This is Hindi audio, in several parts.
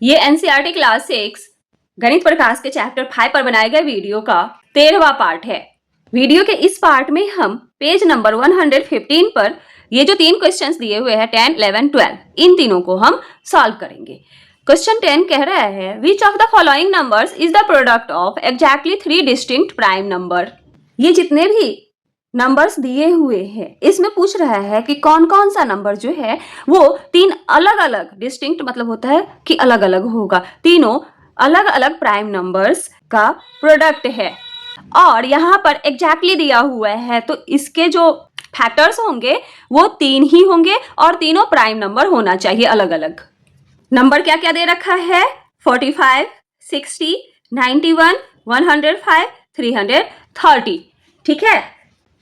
ये एनसीईआरटी क्लास 6 गणित प्रकाश के चैप्टर 5 पर बनाए गए वीडियो का 13वां पार्ट है। वीडियो के इस पार्ट में हम पेज नंबर 115 पर ये जो 3 क्वेश्चंस दिए हुए हैं 10, 11, 12 इन तीनों को हम सॉल्व करेंगे। क्वेश्चन 10 कह रहा है which of the following numbers is the product of exactly 3 distinct prime number. ये जितने भी नंबर्स दिए हुए हैं इसमें पूछ रहा है कि कौन कौन सा नंबर जो है वो 3 अलग अलग डिस्टिंक्ट मतलब होता है कि अलग अलग होगा, तीनों अलग अलग प्राइम नंबर्स का प्रोडक्ट है और यहाँ पर एग्जैक्टली दिया हुआ है तो इसके जो फैक्टर्स होंगे वो 3 ही होंगे और तीनों प्राइम नंबर होना चाहिए अलग अलग। नंबर क्या क्या दे रखा है 45, 60, 91, 105, 330। ठीक है,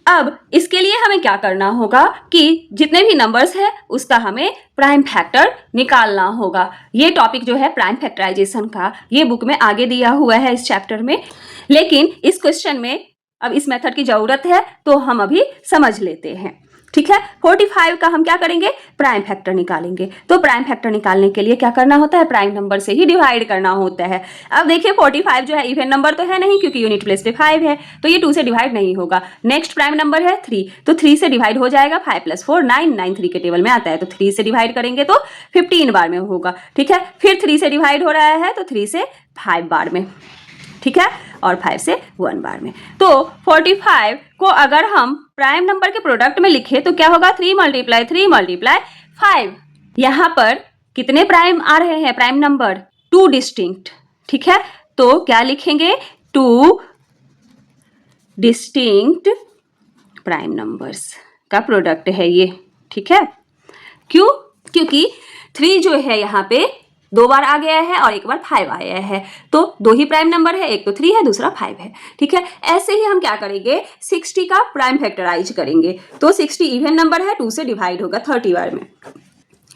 अब इसके लिए हमें क्या करना होगा कि जितने भी नंबर्स हैं उसका हमें प्राइम फैक्टर निकालना होगा। ये टॉपिक जो है प्राइम फैक्टराइजेशन का ये बुक में आगे दिया हुआ है इस चैप्टर में, लेकिन इस क्वेश्चन में अब इस मेथड की जरूरत है तो हम अभी समझ लेते हैं। ठीक है, 45 का हम क्या करेंगे प्राइम फैक्टर निकालेंगे। तो प्राइम फैक्टर निकालने के लिए क्या करना होता है प्राइम नंबर से ही डिवाइड करना होता है। अब देखिए 45 जो है इवन नंबर तो है नहीं क्योंकि यूनिट प्लेस पे 5 है तो ये 2 से डिवाइड नहीं होगा। नेक्स्ट प्राइम नंबर है 3 तो 3 से डिवाइड हो जाएगा 5 + 4 9 9 3 के टेबल में आता है तो 3 से डिवाइड करेंगे तो 15 बार में होगा। ठीक है, फिर 3 से डिवाइड हो रहा है तो 3 से 5 बार में, ठीक है, और 5 से 1 बार में। तो 45 को अगर हम प्राइम नंबर के प्रोडक्ट में लिखे तो क्या होगा 3 × 3 × 5। यहाँ पर कितने प्राइम आ रहे हैं प्राइम नंबर 2 डिस्टिंक्ट। ठीक है, तो क्या लिखेंगे 2 डिस्टिंक्ट प्राइम नंबर्स का प्रोडक्ट है ये। ठीक है, क्यों, क्योंकि 3 जो है यहाँ पे 2 बार आ गया है और एक बार 5 आया है तो 2 ही प्राइम नंबर है, एक तो 3 है दूसरा 5 है। ठीक है, ऐसे ही हम क्या करेंगे 60 का प्राइम फैक्टराइज करेंगे तो 60 इवन नंबर है 2 से डिवाइड होगा 30 बार में।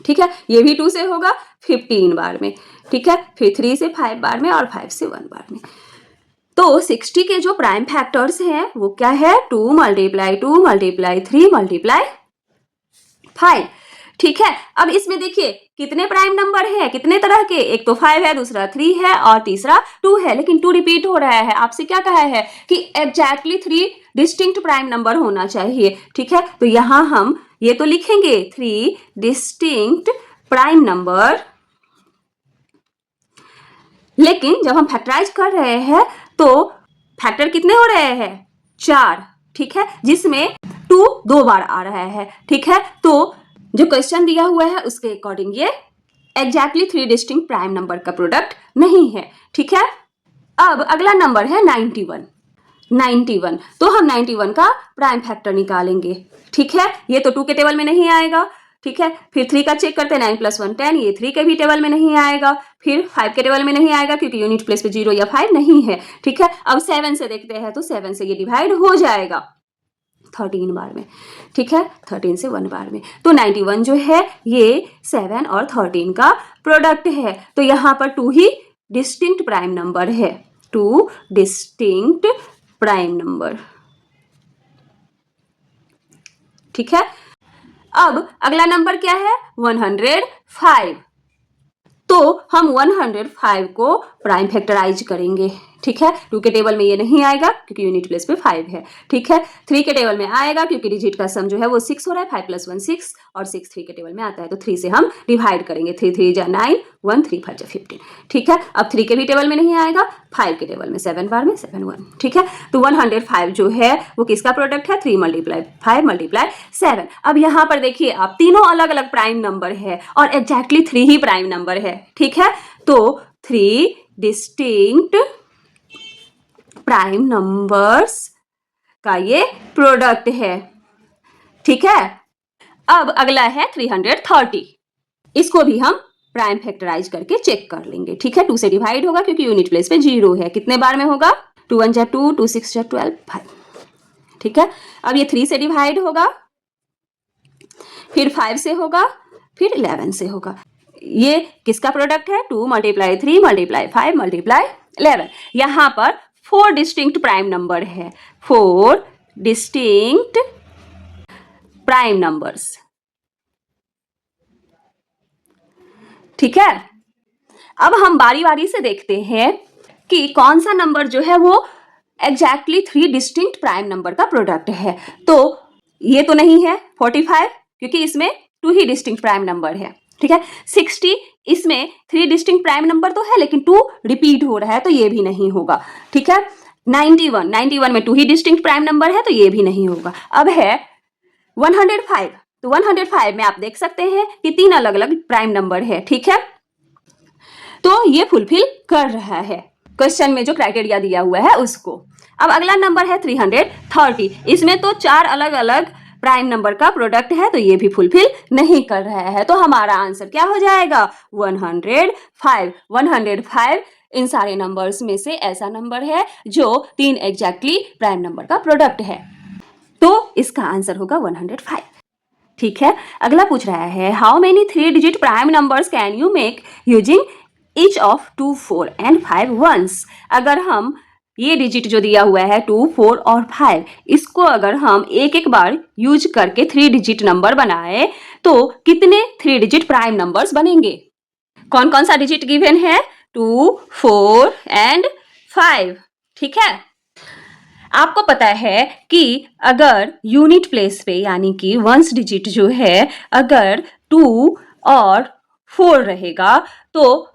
ठीक है, ये भी 2 से होगा 15 बार में। ठीक है, फिर 3 से 5 बार में और 5 से 1 बार में। तो 60 के जो प्राइम फैक्टर्स हैं वो क्या है 2 × 2 × 3 × 5। ठीक है, अब इसमें देखिए कितने प्राइम नंबर है कितने तरह के, एक तो 5 है दूसरा 3 है और तीसरा 2 है, लेकिन 2 रिपीट हो रहा है। आपसे क्या कहा है कि एग्जैक्टली 3 डिस्टिंक्ट प्राइम नंबर होना चाहिए। ठीक है, तो यहां हम ये तो लिखेंगे 3 डिस्टिंक्ट प्राइम नंबर, लेकिन जब हम फैक्टराइज कर रहे हैं तो फैक्टर कितने हो रहे हैं 4। ठीक है, जिसमें 2 2 बार आ रहा है। ठीक है, तो जो क्वेश्चन दिया हुआ है उसके अकॉर्डिंग ये एग्जैक्टली 3 डिस्टिंक्ट प्राइम नंबर का प्रोडक्ट नहीं है। ठीक है, अब अगला नंबर है 91। 91 तो हम 91 का प्राइम फैक्टर निकालेंगे। ठीक है, ये तो 2 के टेबल में नहीं आएगा। ठीक है, फिर 3 का चेक करते हैं 9 + 1 10, ये 3 के भी टेबल में नहीं आएगा, फिर 5 के टेबल में नहीं आएगा क्योंकि यूनिट प्लेस पे 0 या 5 नहीं है। ठीक है, अब 7 से देखते हैं तो 7 से ये डिवाइड हो जाएगा 13 बार में। ठीक है, 13 से 1 बार में। तो 91 जो है ये 7 और 13 का प्रोडक्ट है तो यहाँ पर 2 ही डिस्टिंक्ट प्राइम नंबर है, 2 डिस्टिंक्ट प्राइम नंबर। ठीक है, अब अगला नंबर क्या है 105। तो हम 105 को प्राइम फैक्टराइज करेंगे। ठीक है, 2 के टेबल में ये नहीं आएगा क्योंकि यूनिट प्लेस पे 5 है। ठीक है, 3 के टेबल में आएगा क्योंकि डिजिट का सम जो है वो 6 हो रहा है, 5 + 1 6 और 6 3 के टेबल में आता है तो 3 से हम डिवाइड करेंगे, 3 3 = 9, 1 3 5 15। ठीक है, अब 3 के भी टेबल में नहीं आएगा, 5 के टेबल में 7 बार में 7 1। ठीक है, तो 105 जो है वो किसका प्रोडक्ट है 3 × 5 × 7। अब यहाँ पर देखिए आप तीनों अलग अलग प्राइम नंबर है और एग्जैक्टली 3 ही प्राइम नंबर है। ठीक है, तो 3 डिस्टिंक्ट प्राइम नंबर्स का ये प्रोडक्ट है। ठीक है, अब अगला है 330। इसको भी हम प्राइम फैक्टराइज करके चेक कर लेंगे। ठीक है, 2 से डिवाइड होगा क्योंकि यूनिट प्लेस पे 0 है। कितने बार में होगा 2 1 = 2, 2 6 = 12 5। ठीक है, अब ये 3 से डिवाइड होगा, फिर 5 से होगा, फिर 11 से होगा। ये किसका प्रोडक्ट है 2 × 3 × 5 × 11। यहां पर 4 डिस्टिंक्ट प्राइम नंबर है, 4 डिस्टिंक्ट प्राइम नंबर्स। ठीक है, अब हम बारी बारी से देखते हैं कि कौन सा नंबर जो है वो एग्जैक्टली 3 डिस्टिंक्ट प्राइम नंबर का प्रोडक्ट है। तो ये तो नहीं है 45, क्योंकि इसमें 2 ही डिस्टिंक्ट प्राइम नंबर है, ठीक है। 60, इसमें 3 डिस्टिंक्ट प्राइम नंबर तो है लेकिन 2 रिपीट हो रहा है, तो ये भी नहीं होगा, ठीक है। 91 में 2 ही डिस्टिंक्ट प्राइम नंबर है, तो ये भी नहीं होगा। अब है 105, तो 105 में आप देख सकते हैं कि 3 अलग अलग प्राइम नंबर है, ठीक है। तो ये फुलफिल कर रहा है क्वेश्चन में जो क्राइटेरिया दिया हुआ है उसको। अब अगला नंबर है 330, इसमें तो 4 अलग अलग प्राइम नंबर का प्रोडक्ट है, तो ये भी फुलफिल नहीं कर रहा है। तो हमारा आंसर क्या हो जाएगा 105। 105 इन सारे नंबर्स में से ऐसा नंबर है जो 3 एग्जैक्टली प्राइम नंबर का प्रोडक्ट है, तो इसका आंसर होगा 105, ठीक है। अगला पूछ रहा है how many 3 digit prime numbers can you make using each of 2, 4 and 5 once. अगर हम ये डिजिट जो दिया हुआ है 2, 4 और 5, इसको अगर हम एक एक बार यूज करके 3 डिजिट नंबर बनाए तो कितने 3 डिजिट प्राइम नंबर्स बनेंगे। कौन कौन सा डिजिट गिवन है 2, 4 and 5, ठीक है। आपको पता है कि अगर यूनिट प्लेस पे यानी कि वंस डिजिट जो है अगर 2 और 4 रहेगा तो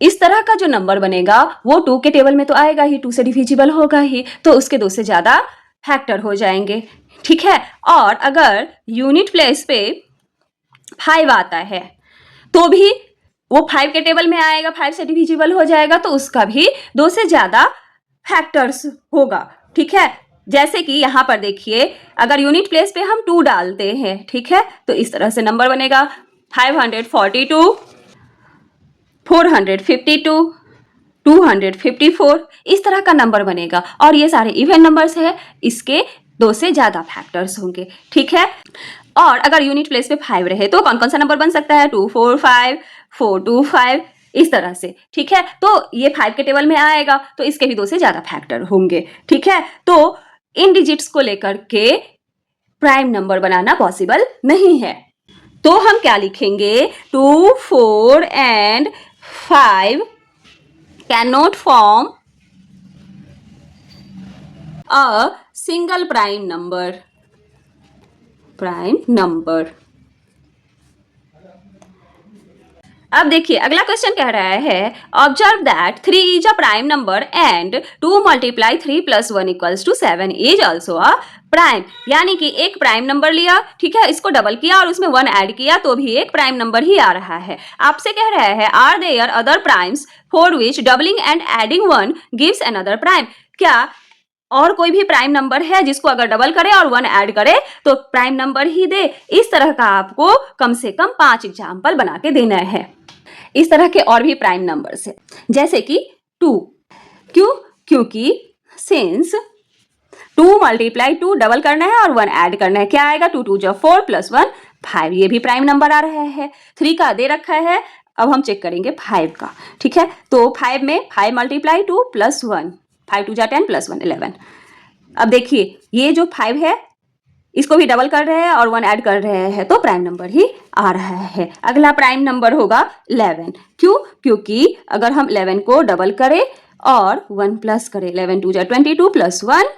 इस तरह का जो नंबर बनेगा वो 2 के टेबल में तो आएगा ही, 2 से डिविजिबल होगा ही, तो उसके 2 से ज्यादा फैक्टर हो जाएंगे, ठीक है। और अगर यूनिट प्लेस पे 5 आता है तो भी वो 5 के टेबल में आएगा, 5 से डिविजिबल हो जाएगा, तो उसका भी 2 से ज्यादा फैक्टर्स होगा, ठीक है। जैसे कि यहाँ पर देखिए अगर यूनिट प्लेस पे हम 2 डालते हैं, ठीक है, तो इस तरह से नंबर बनेगा 542, 452, 254, इस तरह का नंबर बनेगा। और ये सारे इवन नंबर्स है, इसके 2 से ज्यादा फैक्टर्स होंगे, ठीक है। और अगर यूनिट प्लेस पे 5 रहे तो कौन कौन सा नंबर बन सकता है 245, 425, इस तरह से, ठीक है। तो ये 5 के टेबल में आएगा तो इसके भी 2 से ज्यादा फैक्टर होंगे, ठीक है। तो इन डिजिट्स को लेकर के प्राइम नंबर बनाना पॉसिबल नहीं है, तो हम क्या लिखेंगे 2, 4 and 5 cannot form a single prime number. अब देखिए अगला क्वेश्चन कह रहा है observe that 3 is a prime number and 2 multiply 3 plus 1 equals to 7 is also a prime. यानी कि एक प्राइम नंबर लिया, ठीक है, इसको डबल किया और उसमें 1 ऐड किया तो भी एक प्राइम नंबर ही आ रहा है। आपसे कह रहा है are there other primes for which doubling and adding 1 gives another prime. क्या और कोई भी प्राइम नंबर है जिसको अगर डबल करे और 1 ऐड करे तो प्राइम नंबर ही दे। इस तरह का आपको कम से कम 5 एग्जाम्पल बना के देना है। इस तरह के और भी प्राइम नंबर्स है जैसे कि 2, क्योंकि सिंस 2 मल्टीप्लाई 2 डबल करना है और 1 ऐड करना है, क्या आएगा 2 2 जा 4 प्लस 1 5, ये भी प्राइम नंबर आ रहा है। 3 का दे रखा है, अब हम चेक करेंगे 5 का, ठीक है। तो 5 में 5 मल्टीप्लाई 2 प्लस 1, 5 2 जा 10 प्लस 1 11। अब देखिए ये जो 5 है इसको भी डबल कर रहे हैं और 1 ऐड कर रहे हैं तो प्राइम नंबर ही आ रहा है। अगला प्राइम नंबर होगा 11, क्योंकि अगर हम 11 को डबल करें और 1 प्लस करें, 11 2 जा 22 plus 1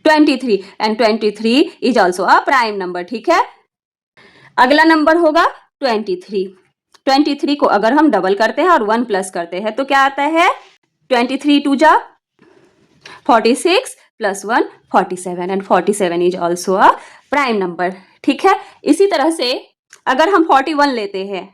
23 and 23 is also a prime number, ठीक है। अगला नंबर होगा 23 को अगर हम डबल करते हैं और 1 प्लस करते हैं तो क्या आता है 23 2 जा 46 plus 1 47 and 47 is also a prime number, ठीक है। इसी तरह से अगर हम 41 लेते हैं,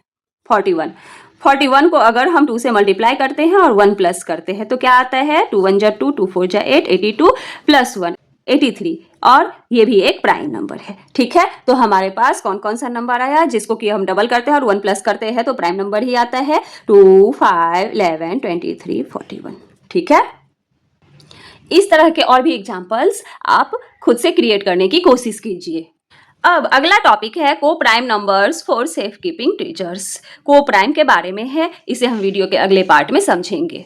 41 को अगर हम 2 से मल्टीप्लाई करते हैं और 1 प्लस करते हैं तो क्या आता है 2 1 जा 2 2 4 जा 8 82 प्लस 1 83, और ये भी एक प्राइम नंबर है, ठीक है। तो हमारे पास कौन कौन सा नंबर आया जिसको कि हम डबल करते हैं और 1 प्लस करते हैं तो प्राइम नंबर ही आता है 2 5 11 23 41, ठीक है। इस तरह के और भी एग्जाम्पल्स आप खुद से क्रिएट करने की कोशिश कीजिए। अब अगला टॉपिक है को prime numbers for safe keeping treasures. को प्राइम के बारे में है, इसे हम वीडियो के अगले पार्ट में समझेंगे।